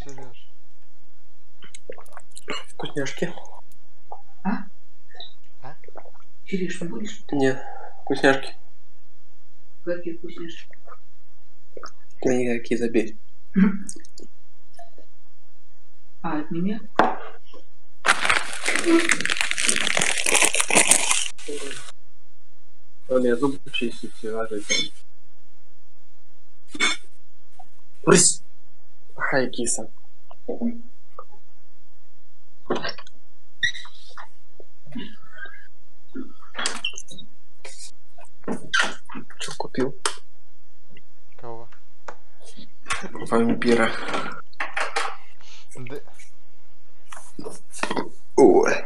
жрешь? Вкусняшки. А? А? Чилишь не будешь? Нет, вкусняшки. Какие вкусняшки? Да никакие, забей. А, от меня? У меня зубы чистить все ложится. Брысь! Хай, киса. Что купил? Кого? Вампира. Да. Ой.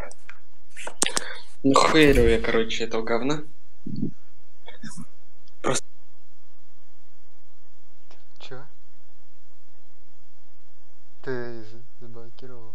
Ну хуярю я, короче, этого говна. Просто... Чё? Ты заблокировал?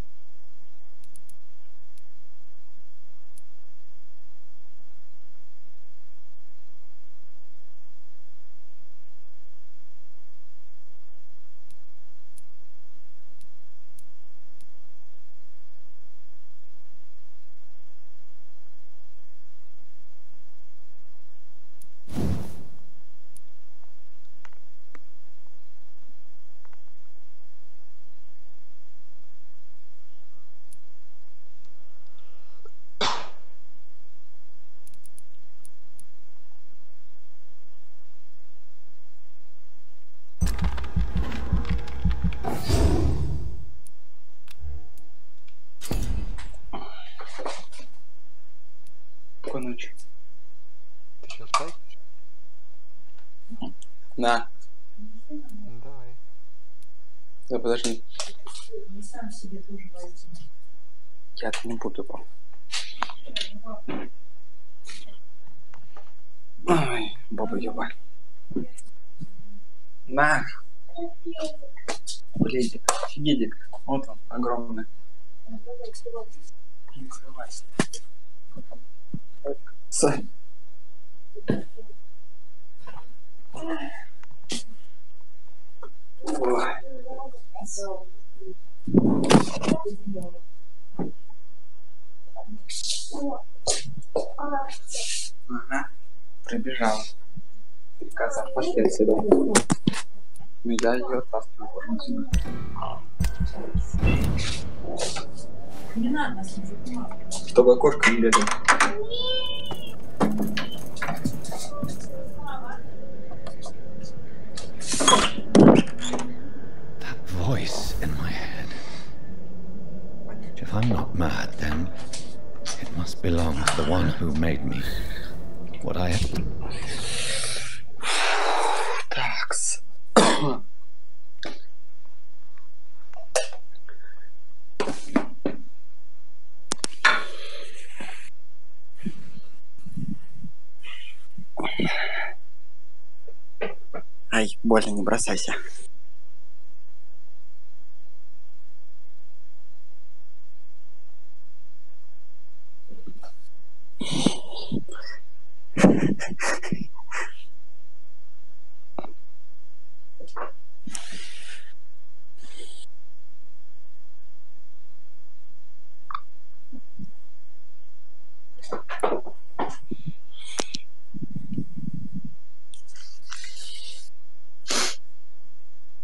Какой ночью? Ты что, спать? На. Ну, давай. Да подожди. Не сам себе тоже возьми. Я-то не буду. Ой, баба ёба. На. Блин, офигеть. Вот он, огромный. Не открывайся. Сань. Ой. Ага, прибежала. Коза, пошли отсюда. Ну я ее оттаскиваю отсюда. Не надо нас не занимать. Чтобы окошко не бегало. That voice in my head. If I'm not mad, then it must belong to the one who made me. What I have. Такс. Ай, больно, не бросайся.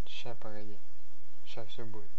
Ща, погоди. Ща все будет.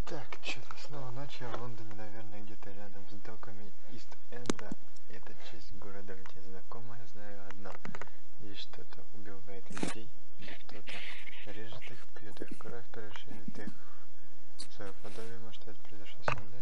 Так, что-то снова ночью в Лондоне, наверное, где-то рядом с доками Ист-Энда. давайте знакомая, знаю одно. Здесь что-то убивает людей, или кто-то режет их, пьет их кровь, превращает их в свое подобие. Может, это произошло со мной?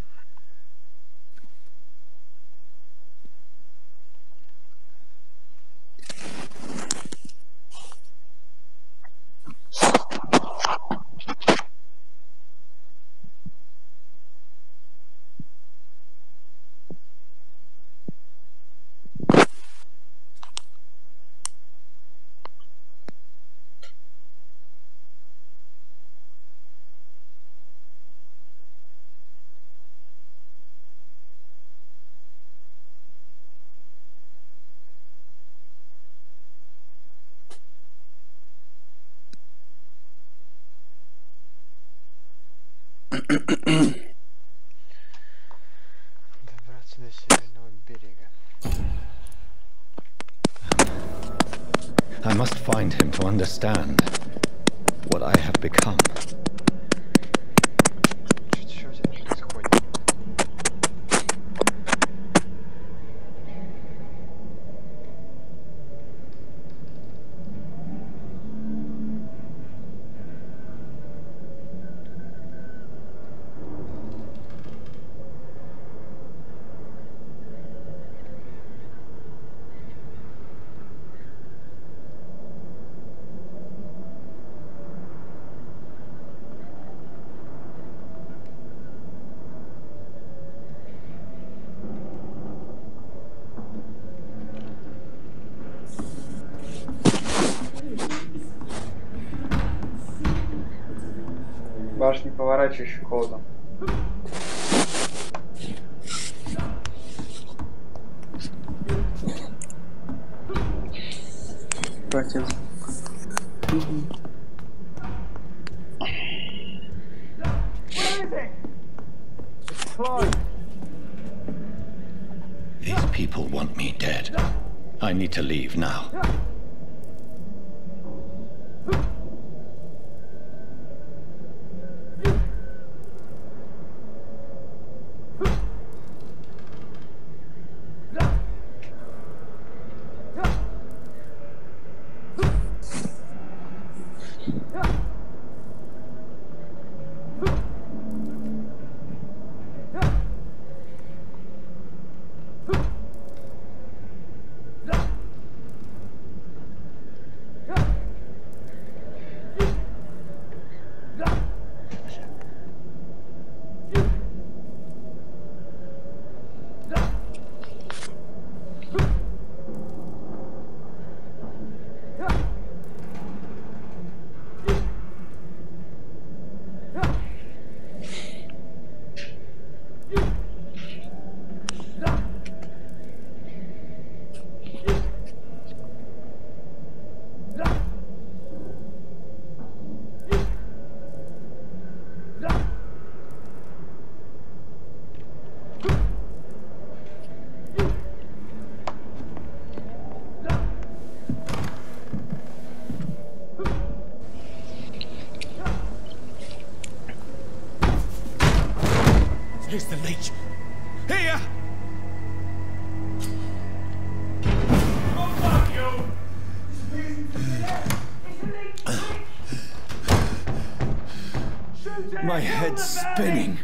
Добраться до северного берега. I must find him to understand what I have become. Что здесь происходит? Башни поворачивающий холодом. Хватит. These people want me dead. I need to leave now. Here's the leech. Here! My head's spinning.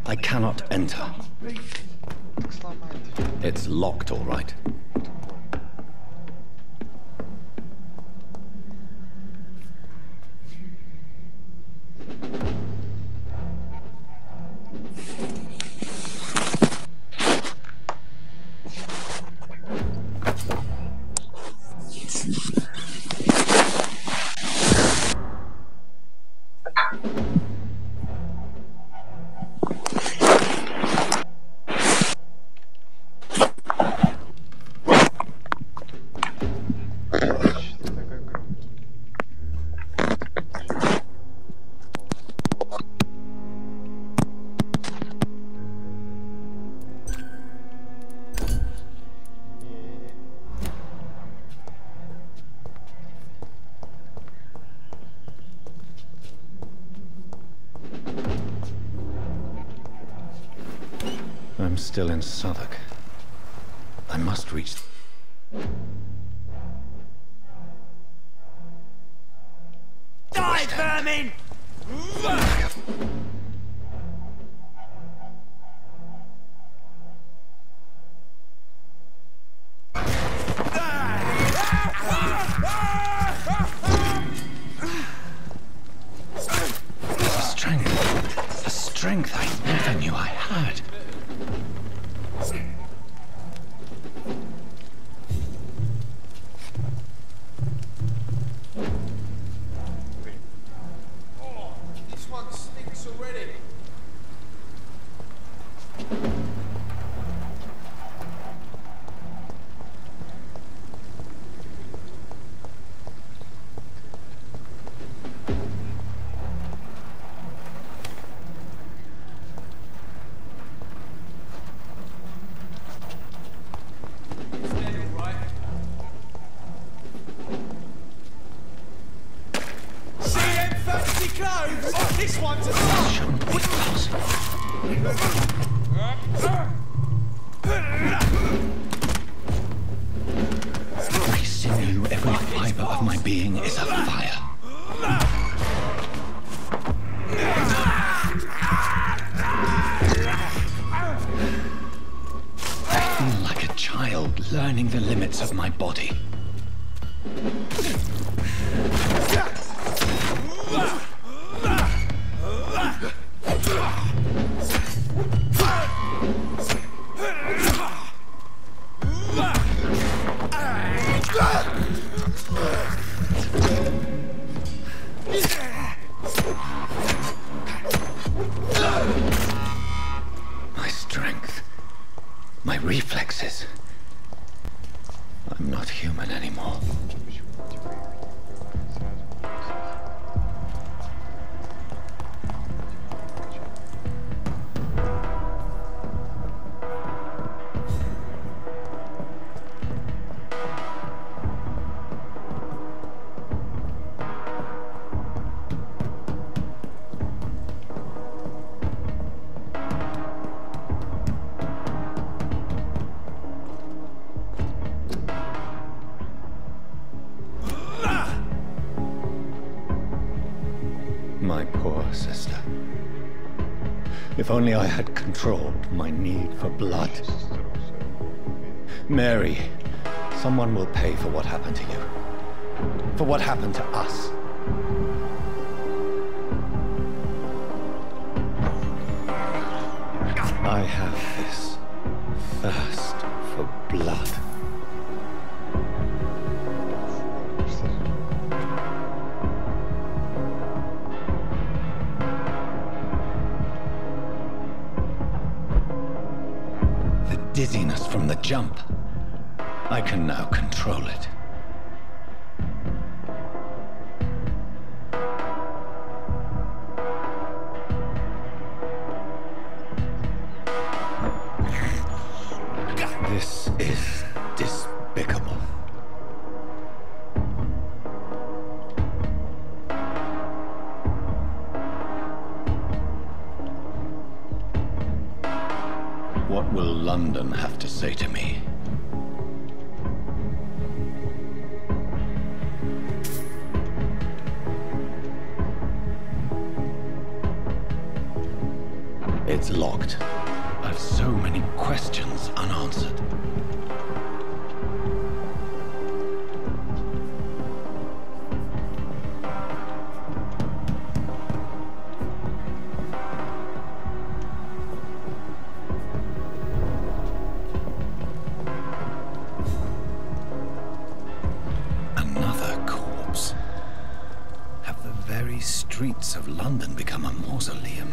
I cannot enter. Так сломай дверь. It's locked, all right. still in Southwark. I must reach... Die, vermin! The strength I never knew I had. Oh, this one stinks already. This one's a Shouldn't be possible. My sinew, every fiber of my being is afire. I feel like a child learning the limits of my body. My strength, my reflexes. I'm not human anymore. My poor sister. If only I had controlled my need for blood. Mary, someone will pay for what happened to you. For what happened to us. I have this thirst for blood. Dizziness from the jump. I can now control it. This is despicable. What will London have to say to me? It's locked. I've so many questions unanswered. Streets of London become a mausoleum.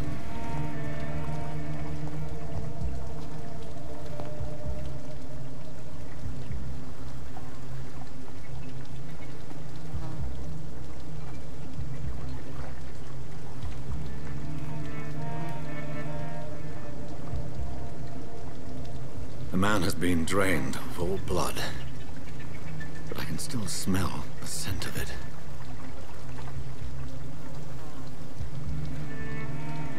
The man has been drained of all blood, but I can still smell the scent of it.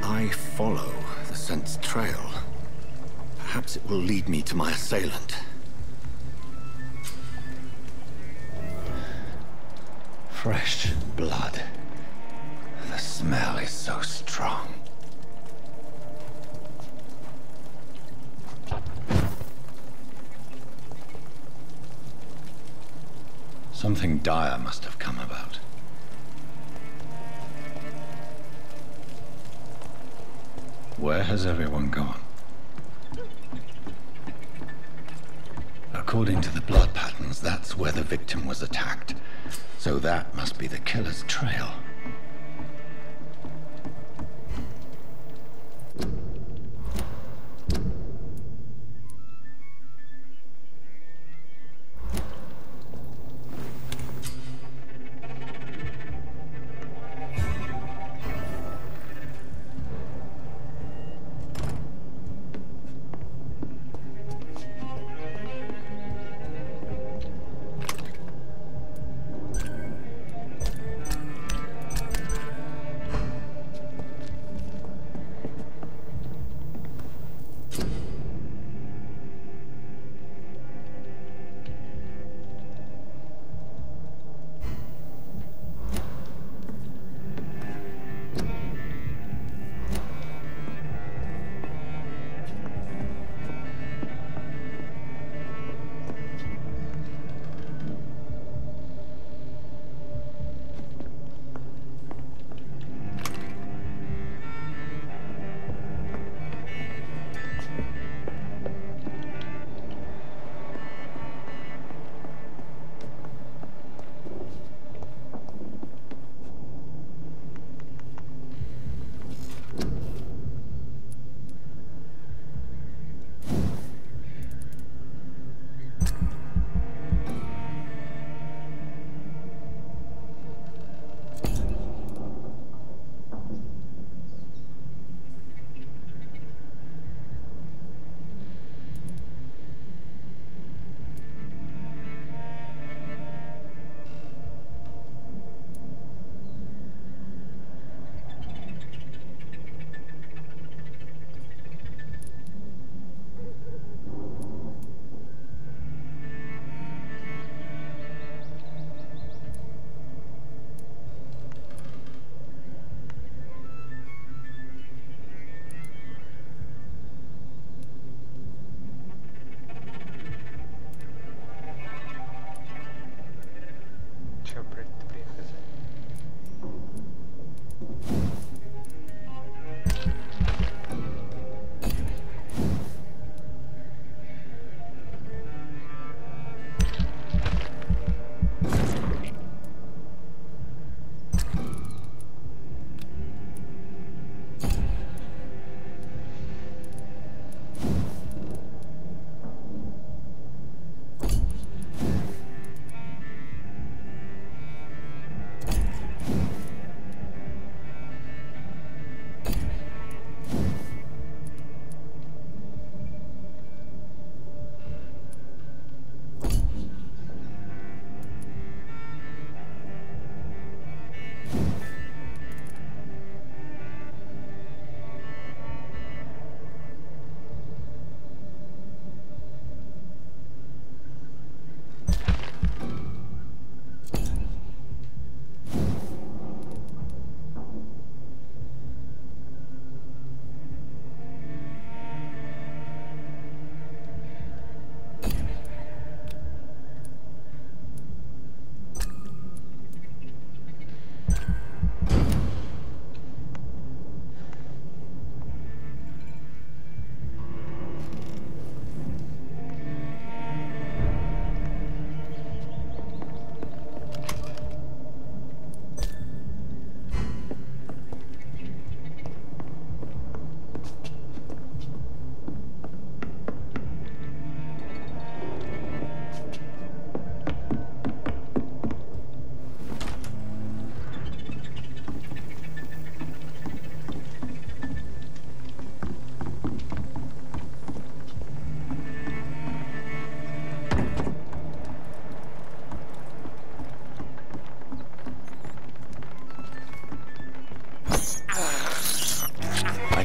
I follow the scent's trail. Perhaps it will lead me to my assailant. Fresh blood. The smell is so strong. Something dire must have come about. Where has everyone gone? According to the blood patterns, that's where the victim was attacked. So that must be the killer's trail.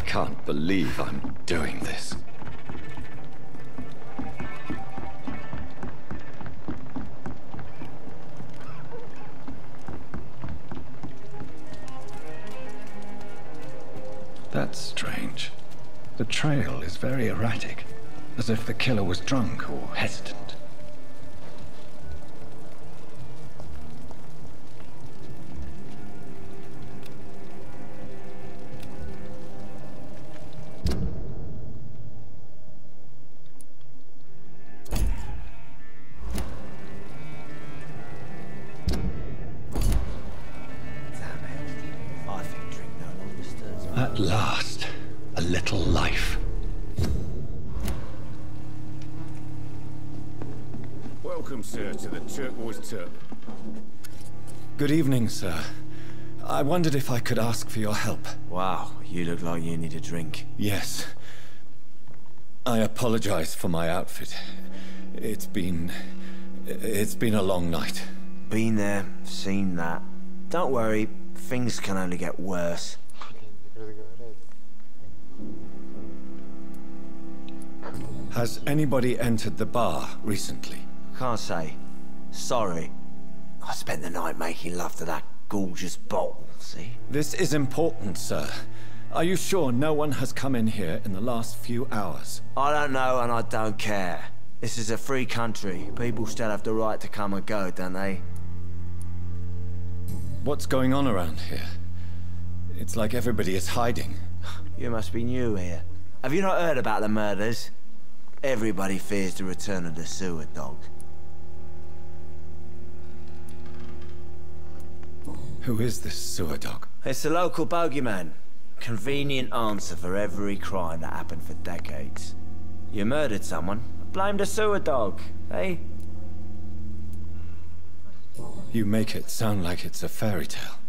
Can't believe I'm doing this. That's strange. The trail is very erratic, as if the killer was drunk or hesitant. At last, a little life. Welcome, sir, to the Turquoise Tub. Good evening, sir. I wondered if I could ask for your help. Wow, you look like you need a drink. Yes. I apologize for my outfit. It's been a long night. Been there, seen that. Don't worry, things can only get worse. Has anybody entered the bar recently? Can't say. Sorry. I spent the night making love to that gorgeous bottle, see? This is important, sir. Are you sure no one has come in here in the last few hours? I don't know and I don't care. This is a free country. People still have the right to come and go, don't they? What's going on around here? It's like everybody is hiding. You must be new here. Have you not heard about the murders? Everybody fears the return of the sewer dog. Who is this sewer dog? It's the local bogeyman. Convenient answer for every crime that happened for decades. You murdered someone, blame the sewer dog, eh? You make it sound like it's a fairy tale.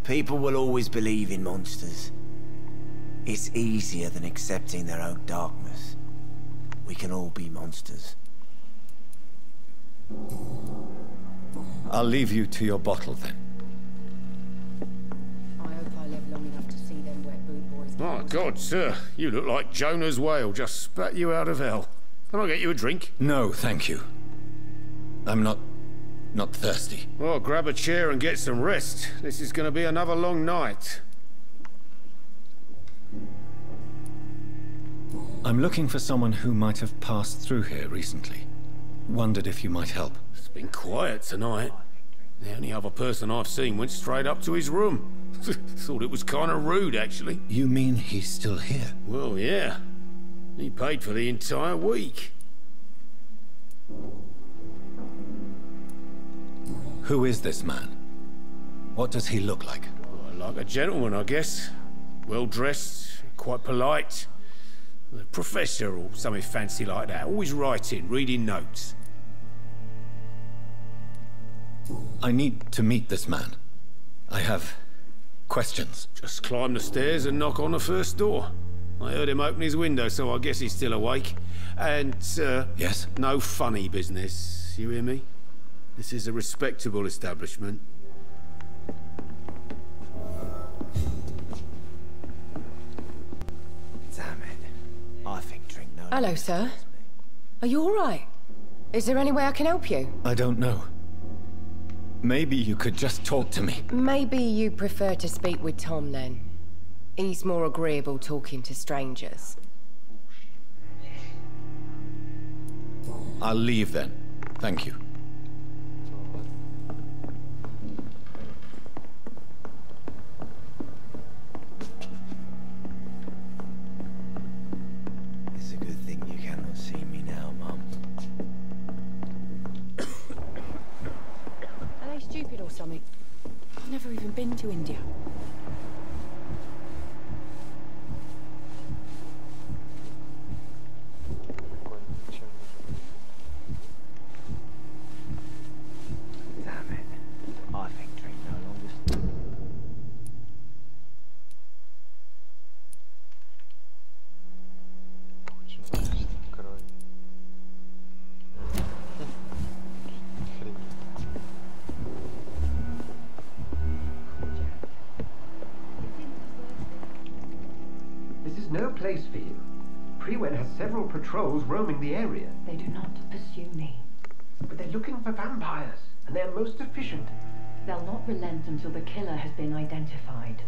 People will always believe in monsters. It's easier than accepting their own darkness. We can all be monsters. I'll leave you to your bottle then. I hope I live long enough to see them wet boot boys. My God, sir, you look like Jonah's whale just spat you out of hell. Can I get you a drink? No, thank you. I'm not thirsty. Well, grab a chair and get some rest. This is going to be another long night. I'm looking for someone who might have passed through here recently. Wondered if you might help. It's been quiet tonight. The only other person I've seen went straight up to his room. Thought it was kind of rude, actually. You mean he's still here? Well, yeah. He paid for the entire week. Who is this man? What does he look like? Well, like a gentleman, I guess. Well-dressed, quite polite. A professor or something fancy like that. Always writing, reading notes. I need to meet this man. I have questions. Just climb the stairs and knock on the first door. I heard him open his window, so I guess he's still awake. And, sir... Yes? No funny business, you hear me? This is a respectable establishment. Damn it. I think drink no. Hello, sir. Are you all right? Is there any way I can help you? I don't know. Maybe you could just talk to me. Maybe you prefer to speak with Tom, then. He's more agreeable talking to strangers. I'll leave then. Thank you. It's a good thing you cannot see me now, Mum. Are they stupid or something? I've never even been to India. Damn it. I think drink no longer. This is no place for you. Prewen has several patrols roaming the area. They do not pursue me. But they're looking for vampires, and they're most efficient. They'll not relent until the killer has been identified.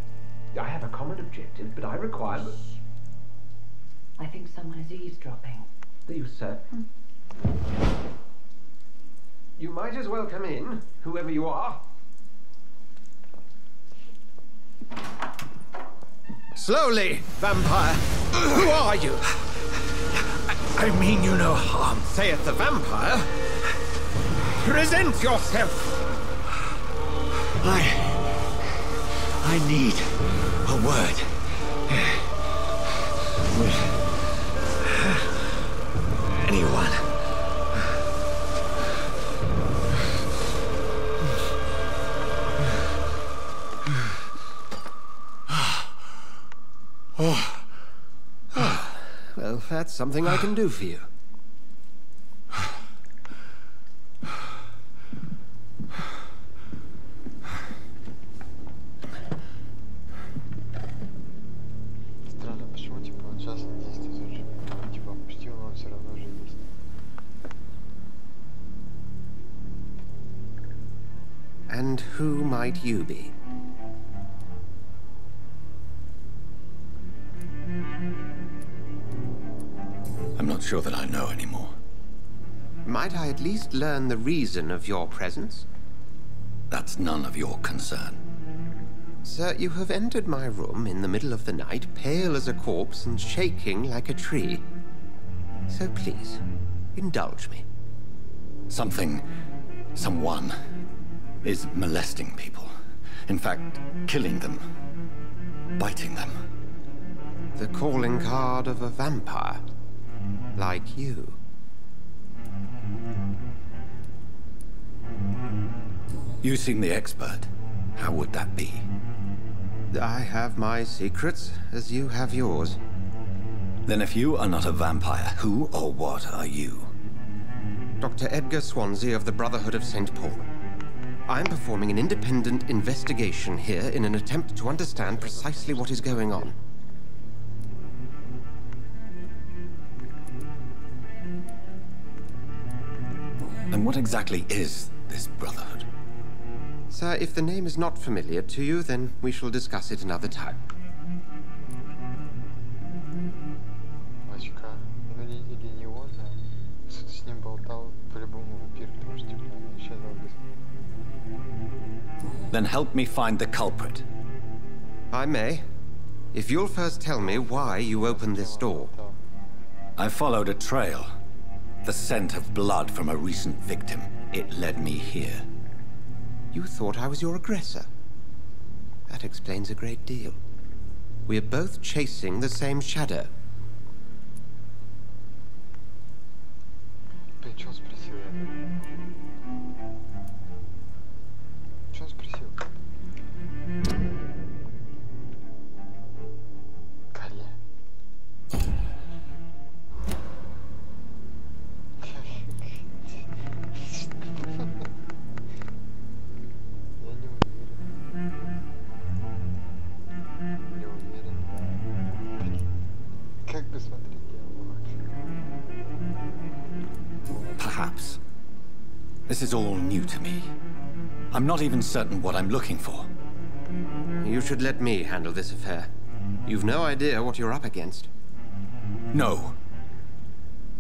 I have a common objective, but I require... I think someone is eavesdropping. You, sir. You might as well come in, whoever you are. Slowly, vampire. Who are you? I mean you no harm, saith the vampire. Present yourself. I need a word with anyone. Well, that's something I can do for you. Странно, почему типа он сейчас действует уже? Типа опустил, но он все равно же есть. And who might you be? I'm not sure that I know anymore. Might I at least learn the reason of your presence? That's none of your concern. Sir, you have entered my room in the middle of the night, pale as a corpse and shaking like a tree. So please, indulge me. Someone is molesting people. In fact, killing them. Biting them. The calling card of a vampire. Like you. You seem the expert. How would that be? I have my secrets, as you have yours. Then if you are not a vampire, who or what are you? Dr. Edgar Swansea of the Brotherhood of St. Paul. I'm performing an independent investigation here in an attempt to understand precisely what is going on. And what exactly is this Brotherhood? Sir, if the name is not familiar to you, then we shall discuss it another time. Вачка, ну или не он, а кто-то с ним болтал, по-любому вампир, потому что типа он исчезал без... Then help me find the culprit. I may. If you'll first tell me why you opened this door. I followed a trail. The scent of blood from a recent victim. It led me here. You thought I was your aggressor. That explains a great deal. We're both chasing the same shadow. Блин, что он спросил я? Что он спросил? Коля. Perhaps. This is all new to me. I'm not even certain what I'm looking for. You should let me handle this affair. You've no idea what you're up against. No.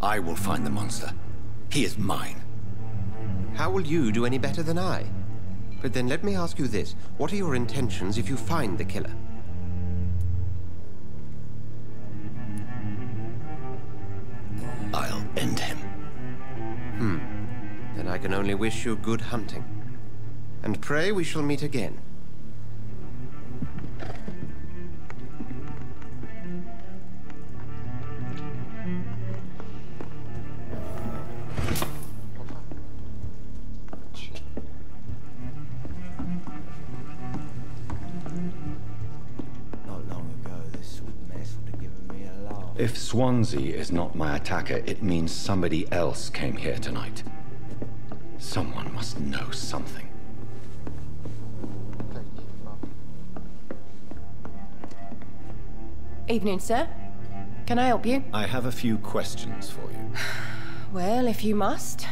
I will find the monster. He is mine. How will you do any better than I? But then let me ask you this. What are your intentions if you find the killer? I'll end him. Then I can only wish you good hunting. And pray we shall meet again. Not long ago, this sort of mess would have given me a laugh. If Swansea is not my attacker, it means somebody else came here tonight. Someone must know something. Evening, sir. Can I help you? I have a few questions for you. Well, if you must.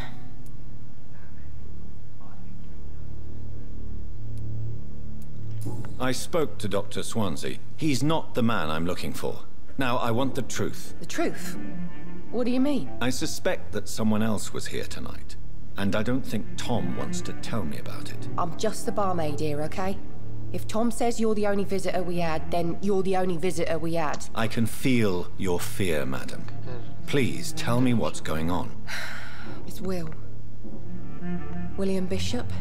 I spoke to Dr. Swansea. He's not the man I'm looking for. Now, I want the truth. The truth? What do you mean? I suspect that someone else was here tonight. And I don't think Tom wants to tell me about it. I'm just the barmaid here, okay? If Tom says you're the only visitor we had, then you're the only visitor we had. I can feel your fear, madam. Please, tell me what's going on. It's Will. William Bishop.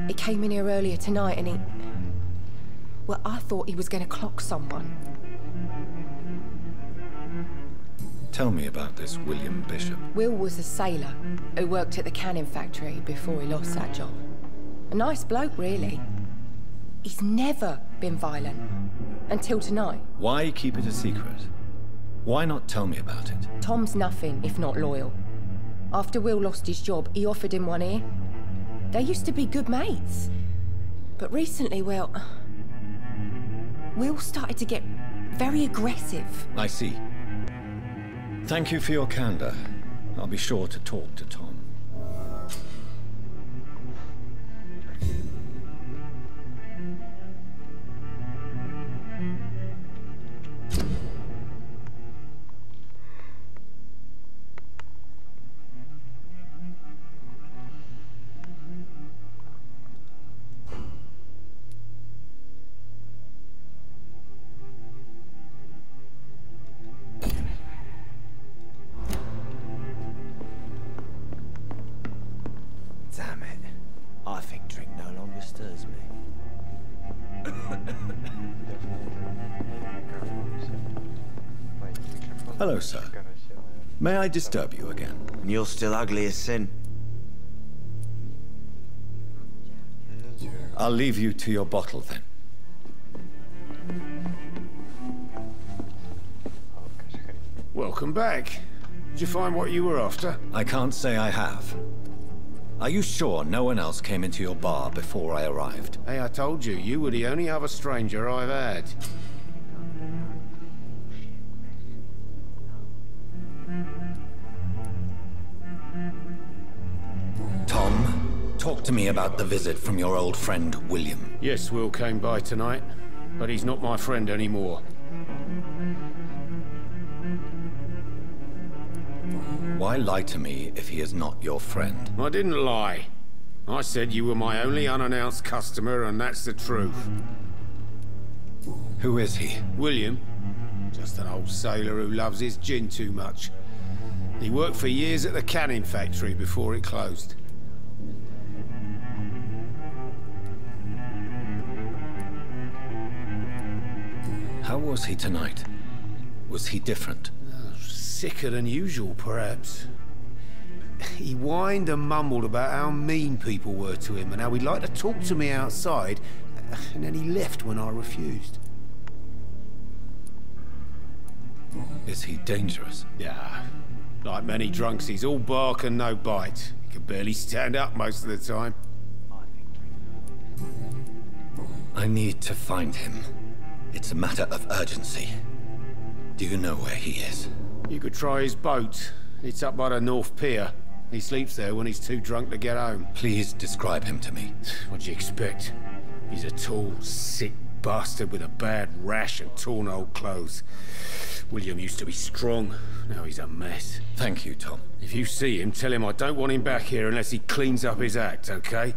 He came in here earlier tonight and he... Well, I thought he was going to clock someone. Tell me about this William Bishop. Will was a sailor who worked at the canning factory before he lost that job. A nice bloke, really. He's never been violent. Until tonight. Why keep it a secret? Why not tell me about it? Tom's nothing if not loyal. After Will lost his job, he offered him one ear. They used to be good mates. But recently, well... Will started to get very aggressive. I see. Thank you for your candor. I'll be sure to talk to Tom. Damn it. I think drink no longer stirs me. Hello, sir. May I disturb you again? You're still ugly as sin. I'll leave you to your bottle, then. Welcome back. Did you find what you were after? I can't say I have. Are you sure no one else came into your bar before I arrived? Hey, I told you, you were the only other stranger I've had. Tom, talk to me about the visit from your old friend, William. Yes, Will came by tonight, but he's not my friend anymore. Why lie to me if he is not your friend? I didn't lie. I said you were my only unannounced customer, and that's the truth. Who is he? William. Just an old sailor who loves his gin too much. He worked for years at the canning factory before it closed. How was he tonight? Was he different? Sicker than usual, perhaps. He whined and mumbled about how mean people were to him and how he'd like to talk to me outside, and then he left when I refused. Is he dangerous? Yeah. Like many drunks, he's all bark and no bite. He can barely stand up most of the time. I need to find him. It's a matter of urgency. Do you know where he is? You could try his boat. It's up by the North Pier. He sleeps there when he's too drunk to get home. Please describe him to me. What do you expect? He's a tall, sick bastard with a bad rash and torn old clothes. William used to be strong. Now he's a mess. Thank you, Tom. If you see him, tell him I don't want him back here unless he cleans up his act, okay?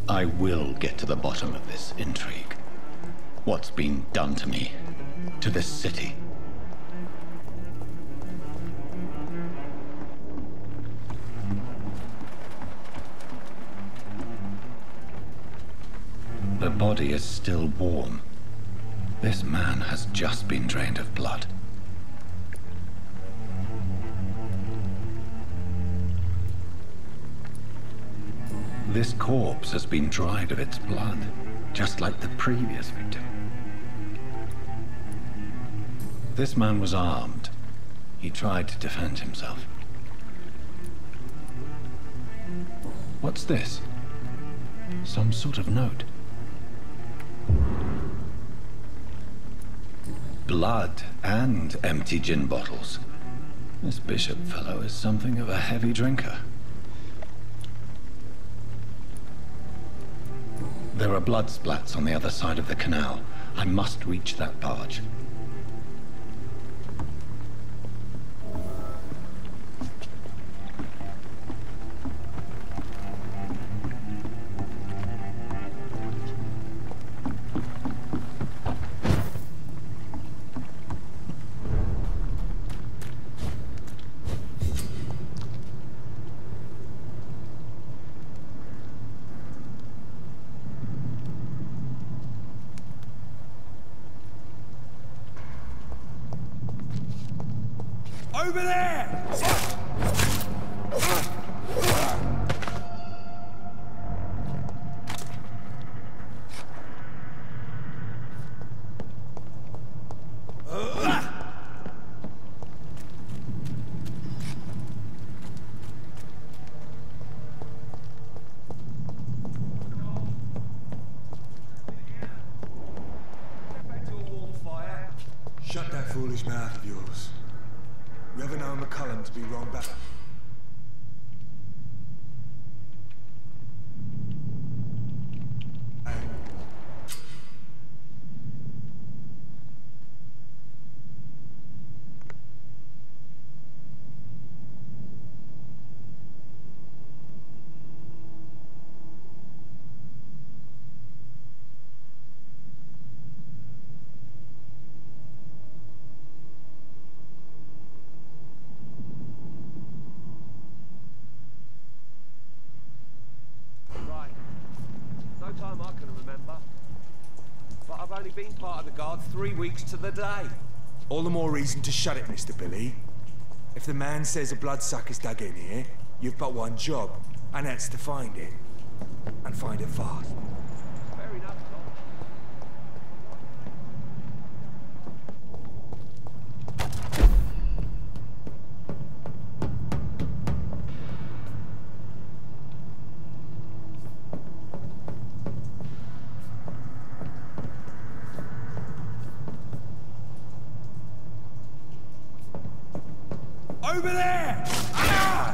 I will get to the bottom of this intrigue. What's been done to me, to this city. The body is still warm. This man has just been drained of blood. This corpse has been dried of its blood, just like the previous victim. This man was armed. He tried to defend himself. What's this? Some sort of note. Blood and empty gin bottles. This bishop fellow is something of a heavy drinker. There are blood splats on the other side of the canal. I must reach that barge. Over there! Shut that foolish mouth of yours. You ever known McCullum to be wrong back? Time I can remember. But I've only been part of the guard 3 weeks to the day. All the more reason to shut it, Mr. Billy. If the man says a bloodsucker's dug in here, you've but one job, and that's to find it. And find it fast. Fair enough, Over there! Ah!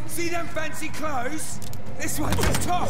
See them fancy clothes? This one's the top!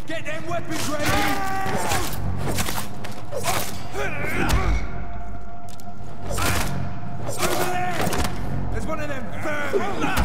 Get them weapons ready! Over there! There's one of them vermin!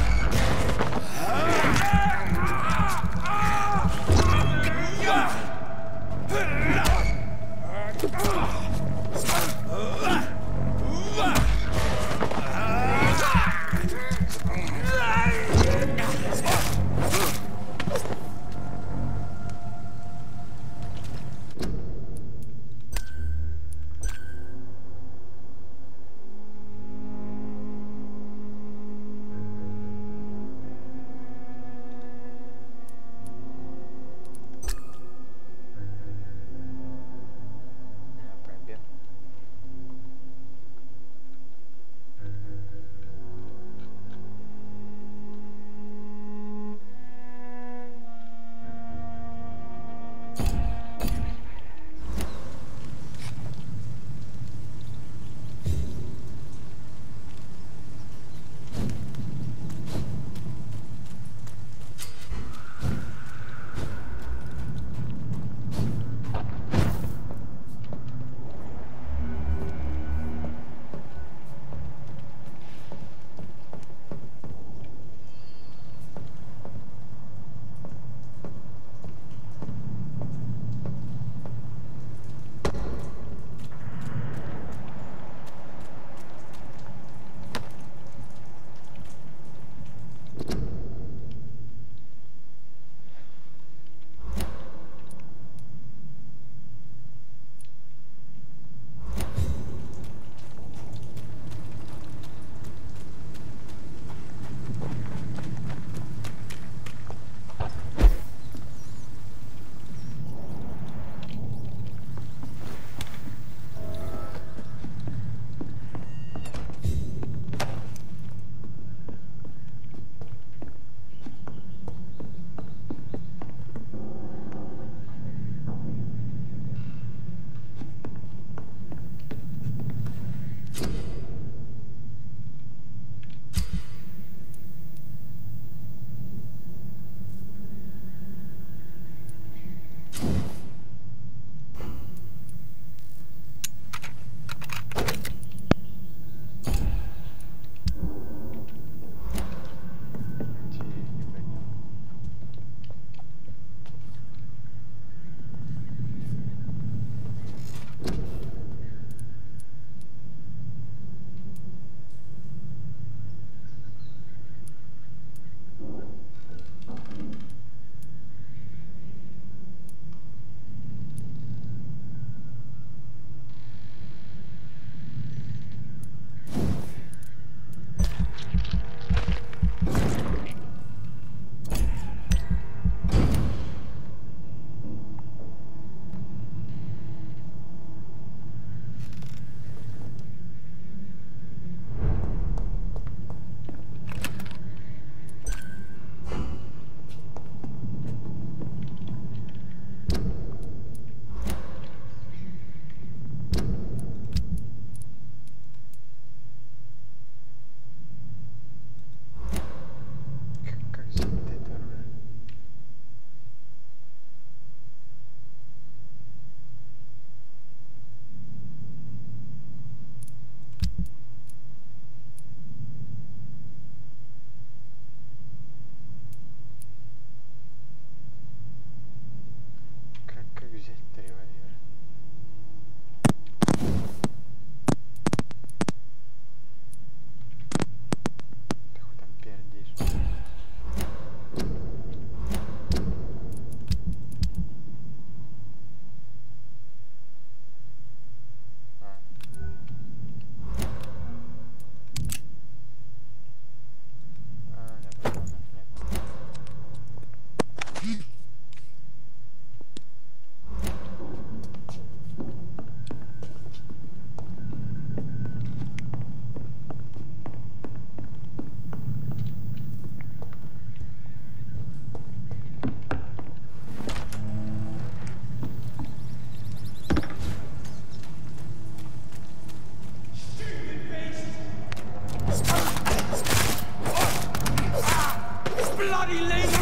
bloody leave!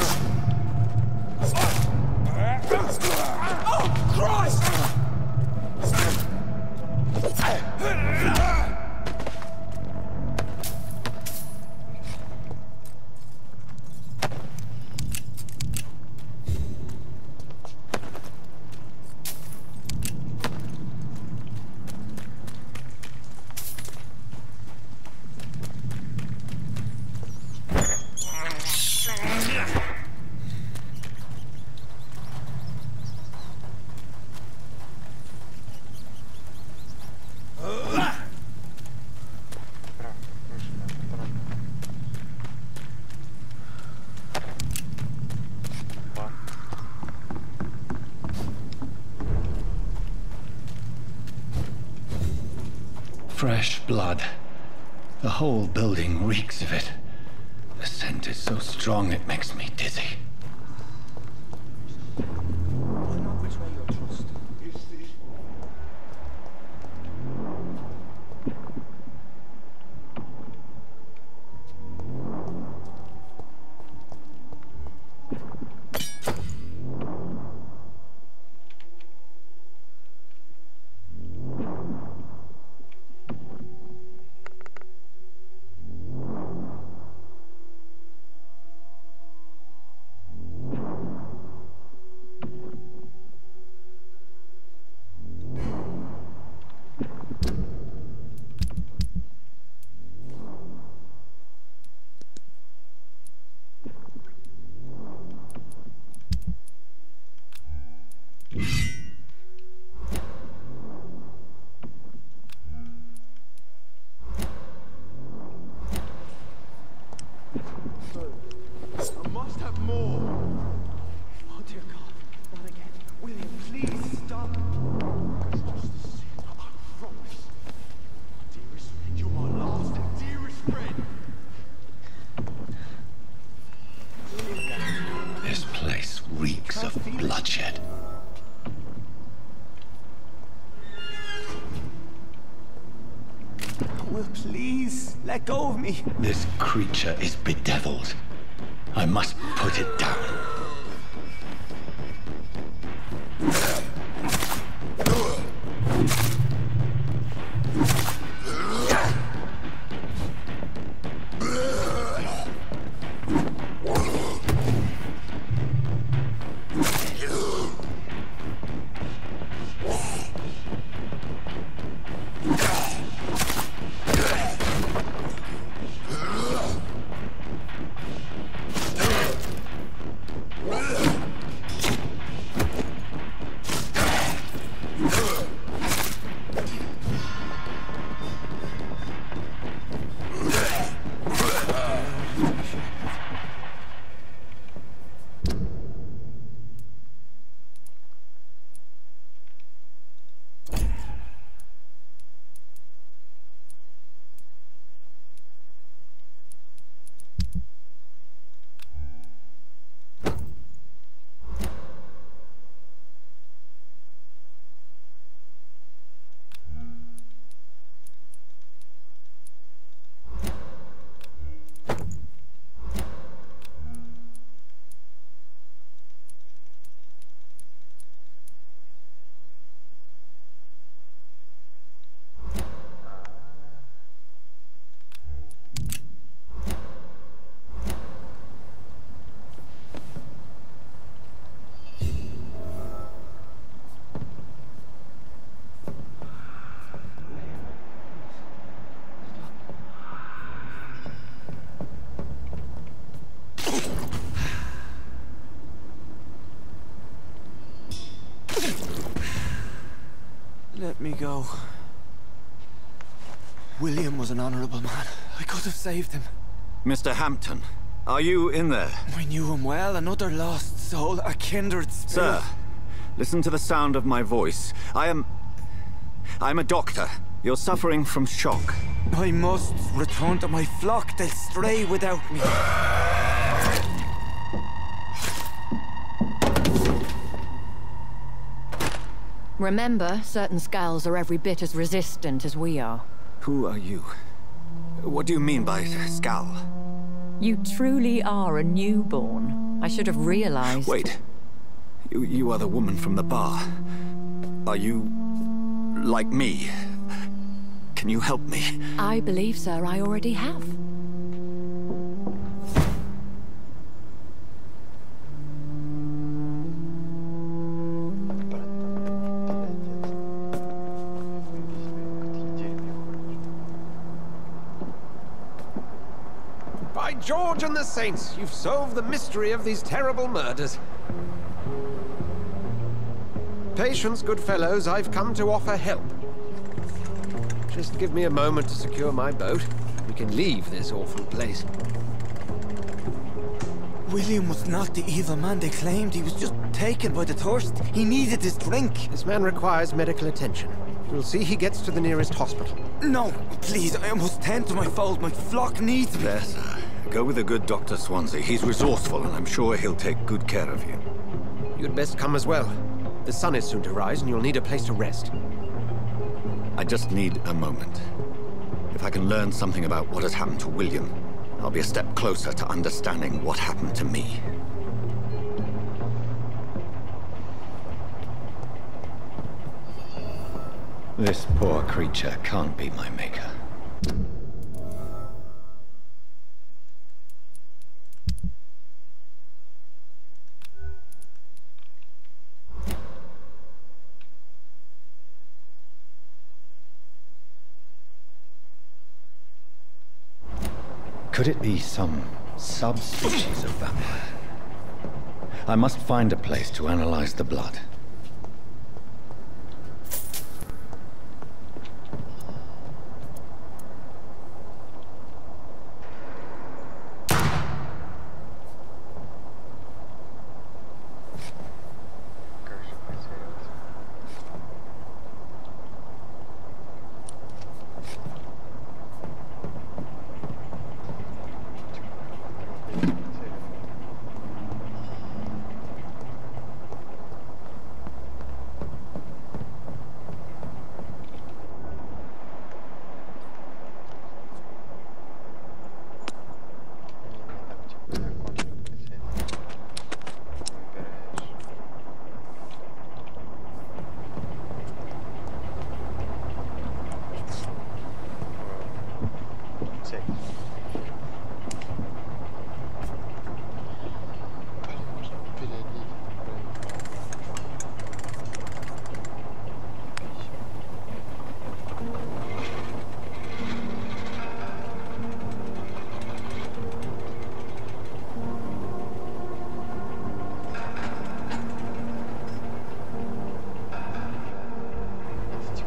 Oh, Christ! Fresh blood. The whole building reeks of it. The scent is so strong it makes me dizzy. Why not betray your trust? I must have more. Oh dear God, not again. William, please stop. It's just a sin, I promise. My dearest friend, you're my last and dearest friend. This place reeks of bloodshed. Will, please let go of me. This creature is bedeviled. I must put it down. Let me go. William was an honorable man. I could have saved him. Mr. Hampton, are you in there? I knew him well, another lost soul, a kindred spirit. Sir, listen to the sound of my voice. I'm a doctor. You're suffering from shock. I must return to my flock. They'll stray without me. Remember, certain skulls are every bit as resistant as we are. Who are you? What do you mean by skull? You truly are a newborn. I should have realized. Wait. You are the woman from the bar. Are you... like me? Can you help me? I believe, sir, I already have. By George and the Saints, you've solved the mystery of these terrible murders. Patience, good fellows, I've come to offer help. Just give me a moment to secure my boat. We can leave this awful place. William was not the evil man they claimed. He was just taken by the thirst. He needed this drink. This man requires medical attention. We'll see he gets to the nearest hospital. No, please, I must tend to my fold. My flock needs me. There, sir. Go with the good Dr. Swansea. He's resourceful, and I'm sure he'll take good care of you. You'd best come as well. The sun is soon to rise, and you'll need a place to rest. I just need a moment. If I can learn something about what has happened to William, I'll be a step closer to understanding what happened to me. This poor creature can't be my maker. Could it be some subspecies of vampire? I must find a place to analyze the blood.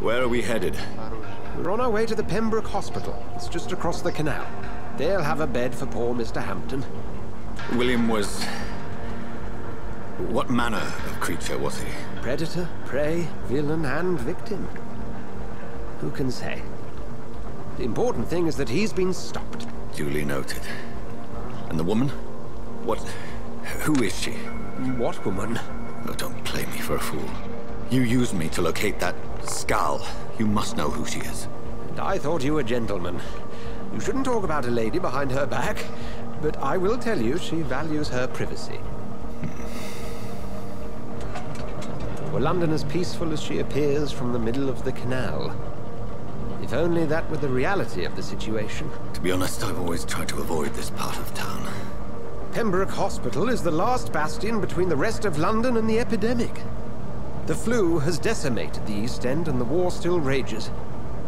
Where are we headed? We're on our way to the Pembroke Hospital. It's just across the canal. They'll have a bed for poor Mr. Hampton. William was... what manner of creature was he? Predator, prey, villain, and victim. Who can say? The important thing is that he's been stopped. Duly noted. And the woman? What... who is she? What woman? Oh, don't play me for a fool. You used me to locate that skull. You must know who she is. And I thought you a gentleman. You shouldn't talk about a lady behind her back, but I will tell you she values her privacy. Were London as peaceful as she appears from the middle of the canal? If only that were the reality of the situation. To be honest, I've always tried to avoid this part of town. Pembroke Hospital is the last bastion between the rest of London and the epidemic. The flu has decimated the East End and the war still rages.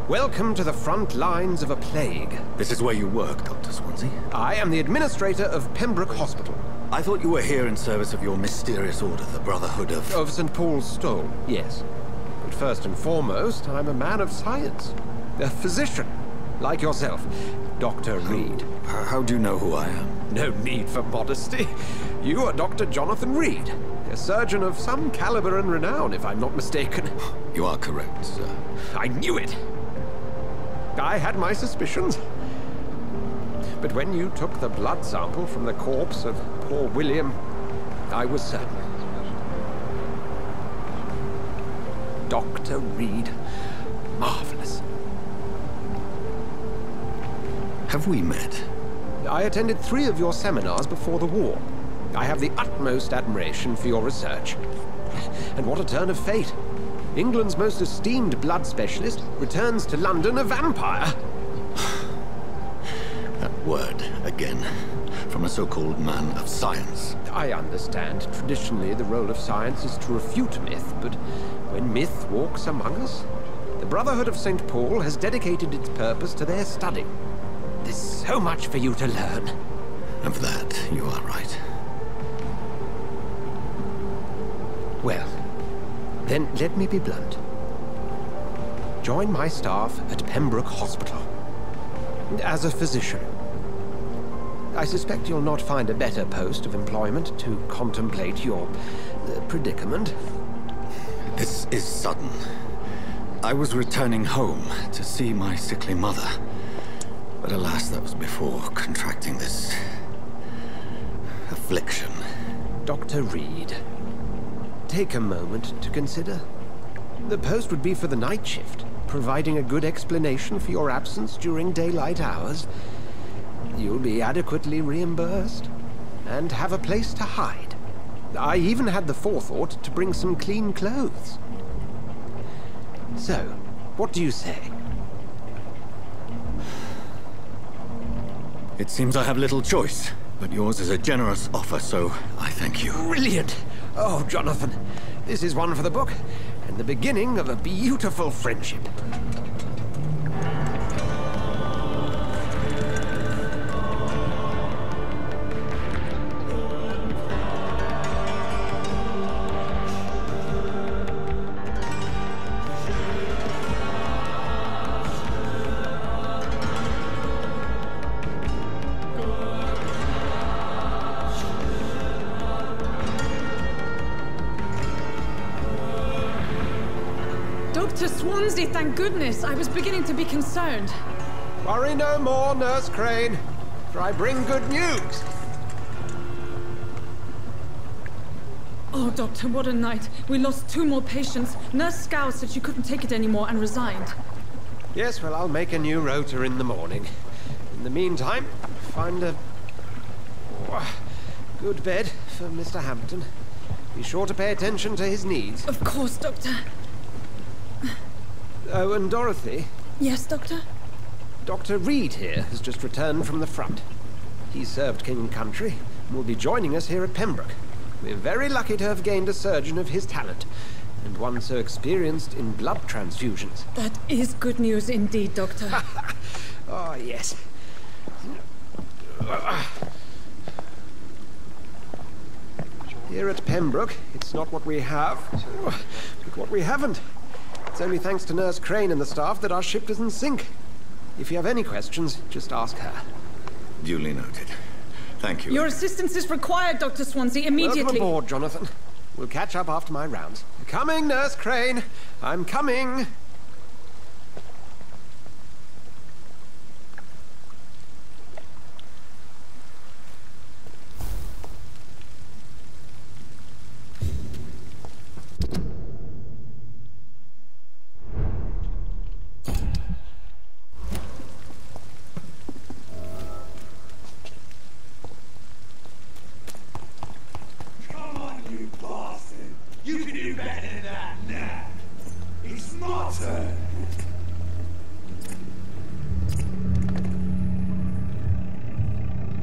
Welcome to the front lines of a plague. This is where you work, Dr. Swansea? I am the administrator of Pembroke Hospital. I thought you were here in service of your mysterious order, the Brotherhood of... Of St. Paul's Stone, yes. But first and foremost, I'm a man of science. A physician, like yourself, Dr. Reed. How do you know who I am? No need for modesty. You are Dr. Jonathan Reed, a surgeon of some caliber and renown, if I'm not mistaken. You are correct, sir. I knew it! I had my suspicions. But when you took the blood sample from the corpse of poor William, I was certain. Dr. Reed. Marvelous. Have we met? I attended 3 of your seminars before the war. I have the utmost admiration for your research. And what a turn of fate. England's most esteemed blood specialist returns to London a vampire. That word again, from a so-called man of science. I understand. Traditionally, the role of science is to refute myth, but when myth walks among us, the Brotherhood of St. Paul has dedicated its purpose to their study. There's so much for you to learn. Of that, you are right. Well, then let me be blunt. Join my staff at Pembroke Hospital. As a physician. I suspect you'll not find a better post of employment to contemplate your predicament. This is sudden. I was returning home to see my sickly mother. But alas, that was before contracting this affliction. Dr. Reed, take a moment to consider. The post would be for the night shift, providing a good explanation for your absence during daylight hours. You'll be adequately reimbursed and have a place to hide. I even had the forethought to bring some clean clothes. So, what do you say? It seems I have little choice, but yours is a generous offer, so I thank you. Brilliant! Oh, Jonathan, this is one for the book, and the beginning of a beautiful friendship. Dr. Swansea, thank goodness. I was beginning to be concerned. Worry no more, Nurse Crane, for I bring good news. Oh, Doctor, what a night. We lost 2 more patients. Nurse Scow said she couldn't take it anymore and resigned. Yes, well, I'll make a new rota in the morning. In the meantime, find a good bed for Mr. Hampton. Be sure to pay attention to his needs. Of course, Doctor. Oh, and Dorothy? Yes, Doctor? Dr. Reed here has just returned from the front. He served King and Country and will be joining us here at Pembroke. We're very lucky to have gained a surgeon of his talent, and one so experienced in blood transfusions. That is good news indeed, Doctor. Oh, yes. Here at Pembroke, it's not what we have, but what we haven't. It's only thanks to Nurse Crane and the staff that our ship doesn't sink. If you have any questions, just ask her. Duly noted. Thank you. Your assistance is required, Dr. Swansea, immediately. Welcome aboard, Jonathan. We'll catch up after my rounds. Coming, Nurse Crane. I'm coming.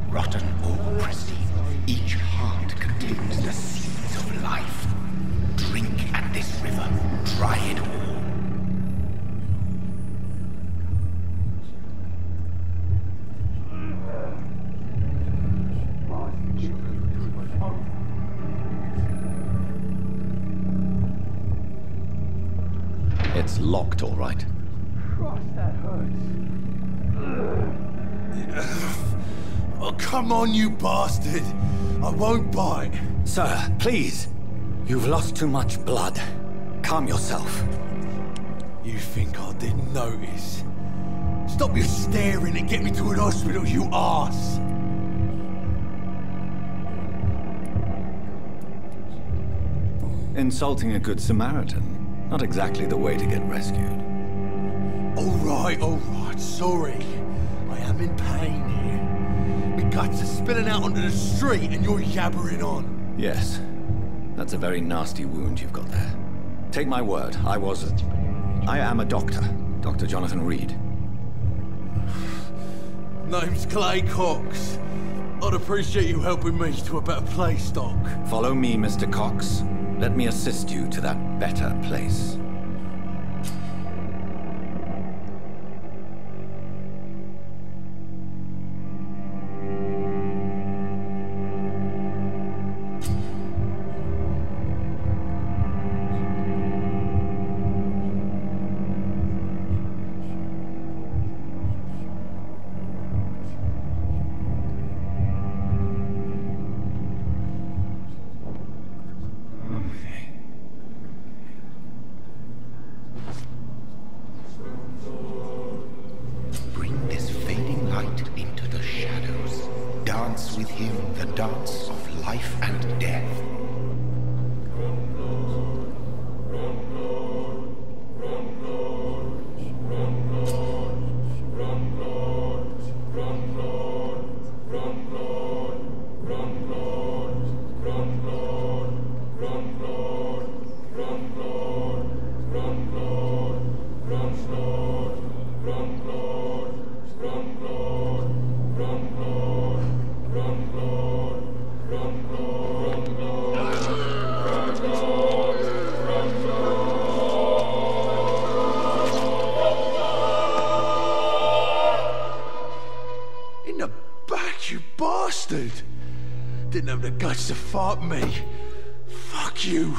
Rotten or pristine, each heart contains the seeds of life. Drink at this river, try it all. It's locked, all right. Christ, that hurts. Oh, come on, you bastard! I won't bite. Sir, please. You've lost too much blood. Calm yourself. You think I didn't notice? Stop your staring and get me to an hospital, you arse! Insulting a good Samaritan. Not exactly the way to get rescued. All right, sorry. I am in pain here. guts are spilling out onto the street and you're yabbering on. Yes. That's a very nasty wound you've got there. Take my word, I am a doctor. Dr. Jonathan Reed. Name's Clay Cox. I'd appreciate you helping me to a better place, Doc. Follow me, Mr. Cox. Let me assist you to that better place. Didn't have the guts to fight me. Fuck you.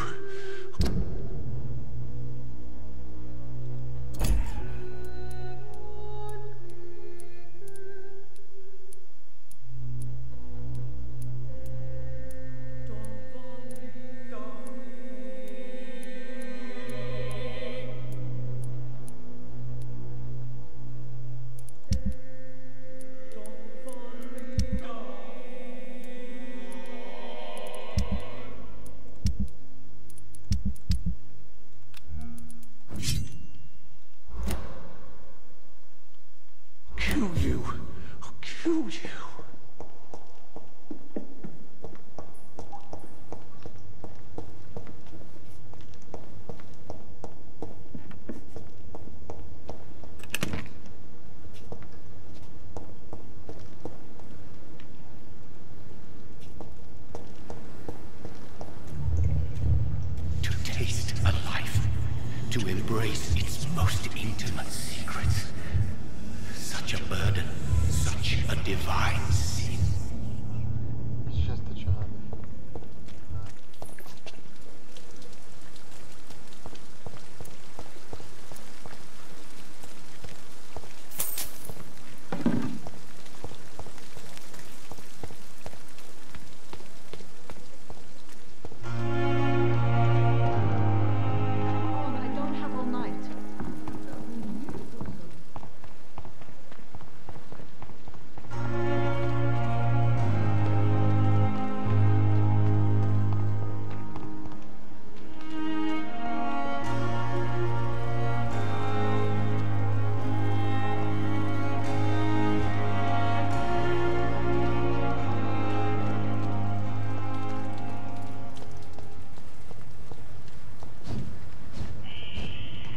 Embrace its most intimate secrets. Such a burden, such a divine sin. Сейчас ты что надо?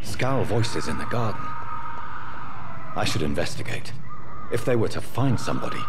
Scowl voices in the garden. I should investigate. If they were to find somebody.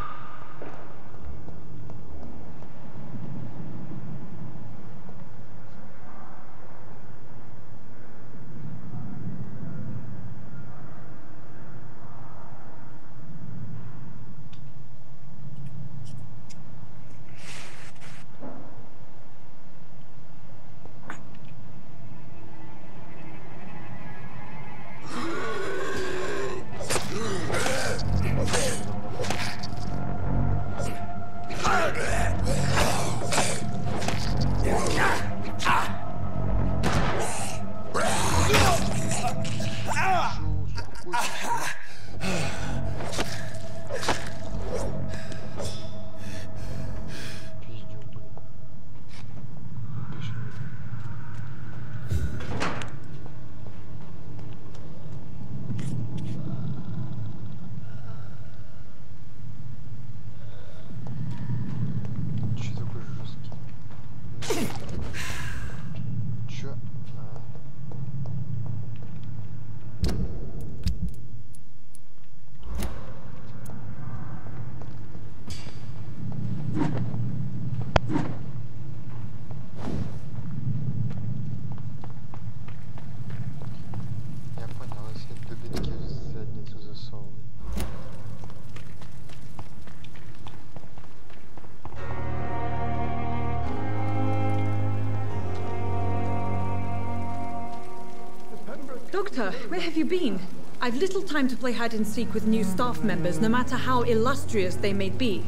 Doctor, where have you been? I've little time to play hide and seek with new staff members, no matter how illustrious they may be.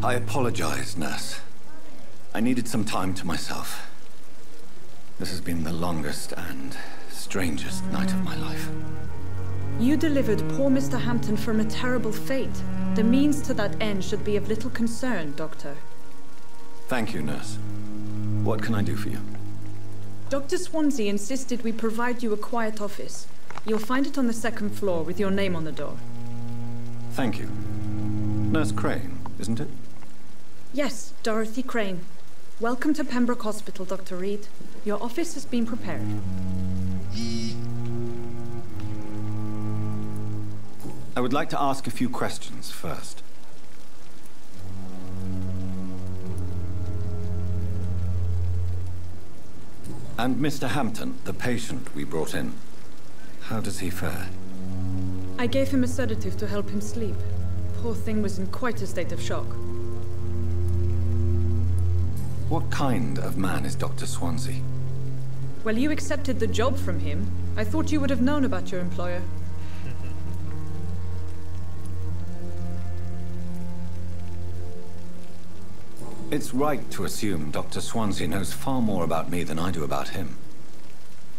I apologize, nurse. I needed some time to myself. This has been the longest and strangest night of my life. You delivered poor Mr. Hampton from a terrible fate. The means to that end should be of little concern, Doctor. Thank you, nurse. What can I do for you? Dr. Swansea insisted we provide you a quiet office. You'll find it on the 2nd floor with your name on the door. Thank you. Nurse Crane, isn't it? Yes, Dorothy Crane. Welcome to Pembroke Hospital, Dr. Reed. Your office has been prepared. I would like to ask a few questions first. And Mr. Hampton, the patient we brought in, how does he fare? I gave him a sedative to help him sleep. Poor thing was in quite a state of shock. What kind of man is Dr. Swansea? Well, you accepted the job from him. I thought you would have known about your employer. It's right to assume Dr. Swansea knows far more about me than I do about him.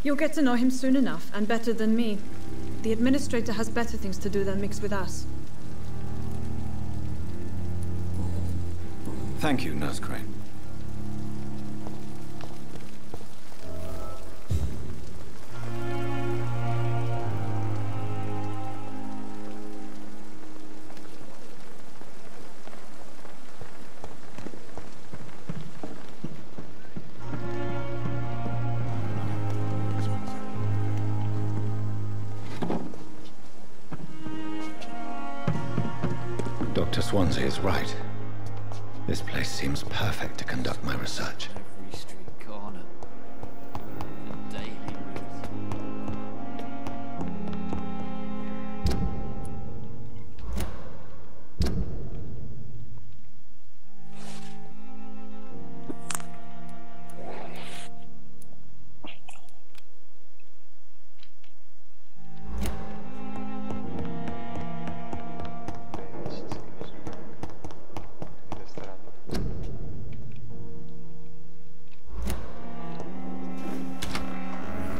You'll get to know him soon enough, and better than me. The administrator has better things to do than mix with us. Thank you, Nurse Crane. Dr. Swansea is right. This place seems perfect to conduct my research. Every street corner. The daily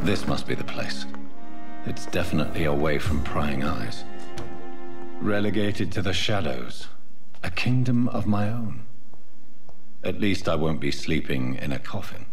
This must be the place. It's definitely away from prying eyes. Relegated to the shadows. A kingdom of my own. At least I won't be sleeping in a coffin.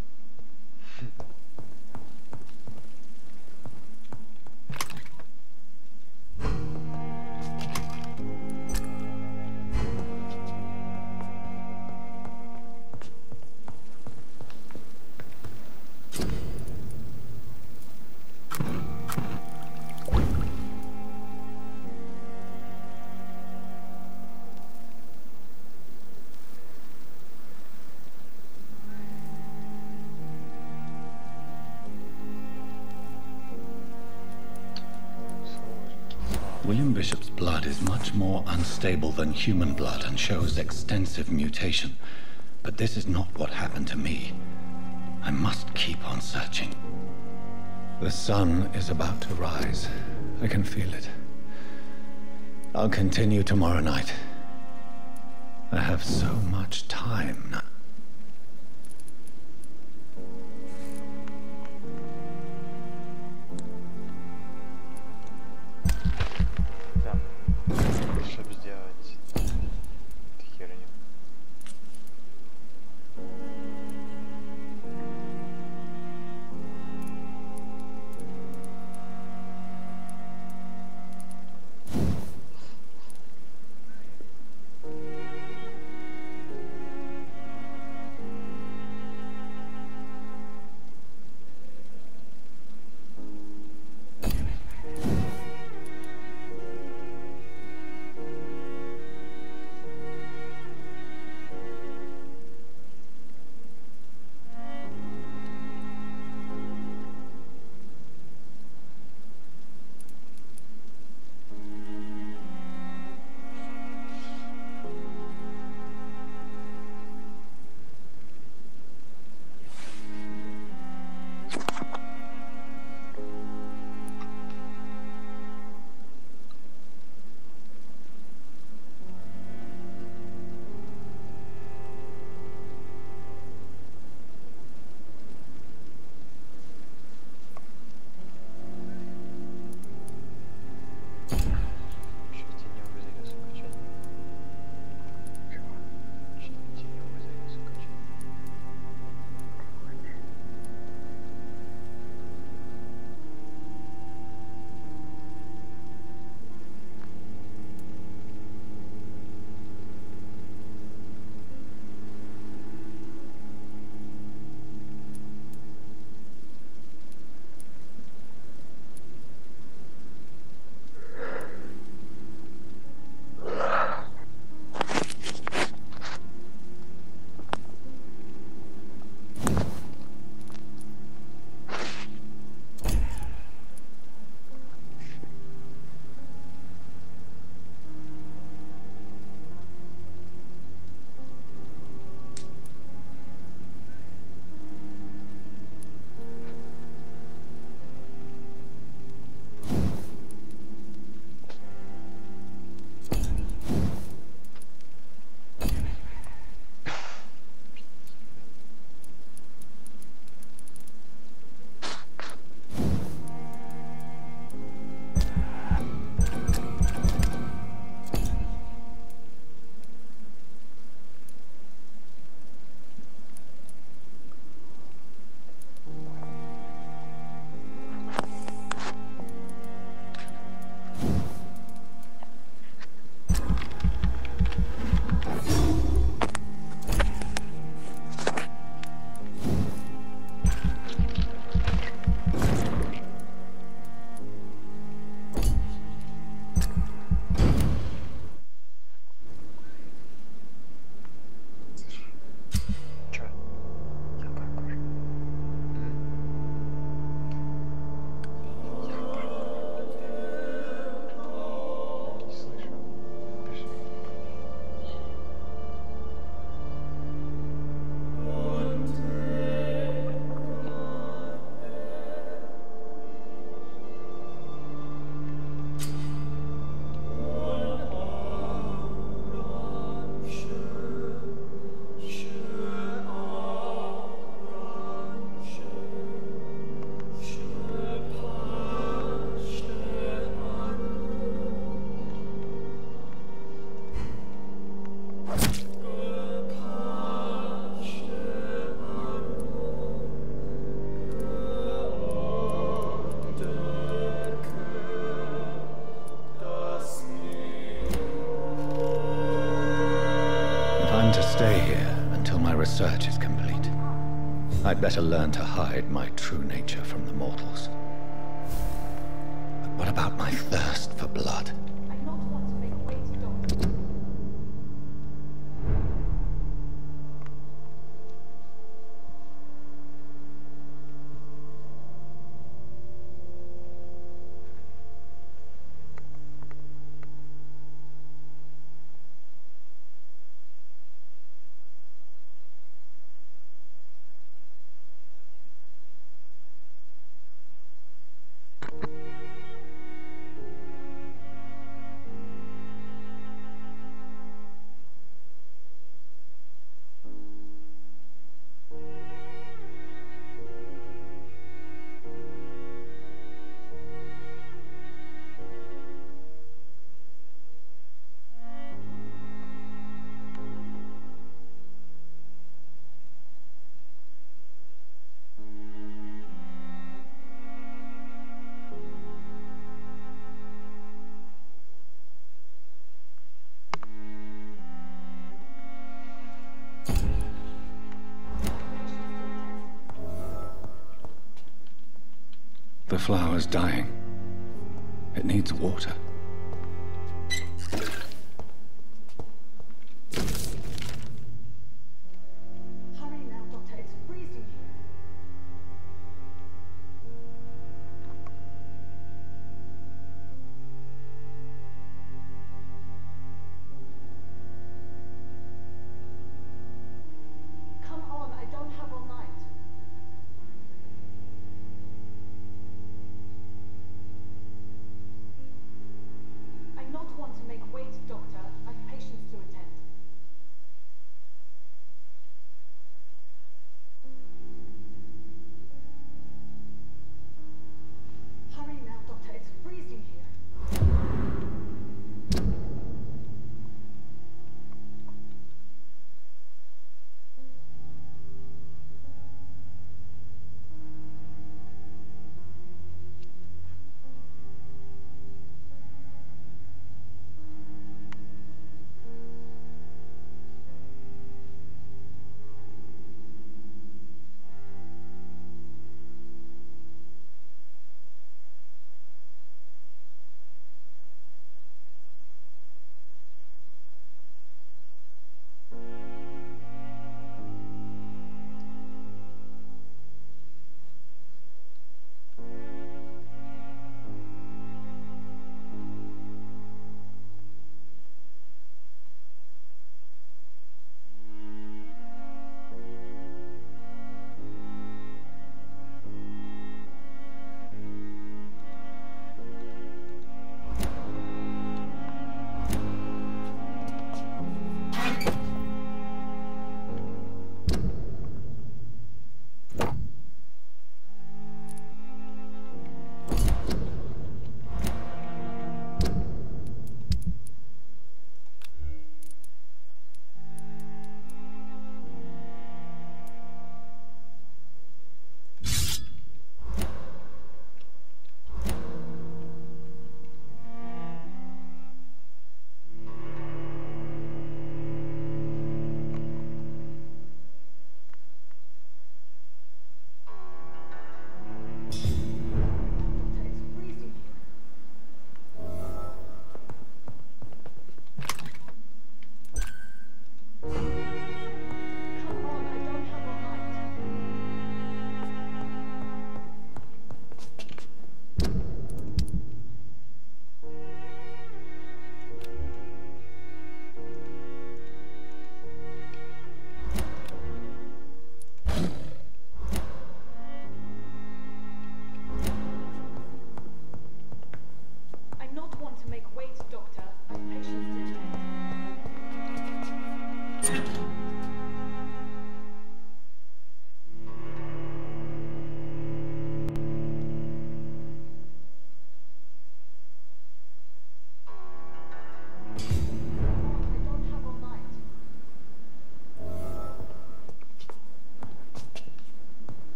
William Bishop's blood is much more unstable than human blood and shows extensive mutation. But this is not what happened to me. I must keep on searching. The sun is about to rise. I can feel it. I'll continue tomorrow night. I have so much time now. Чтобы сделать херню. research is complete. I'd better learn to hide my true nature from the mortals. But what about my thirst for blood? The flower's dying. It needs water.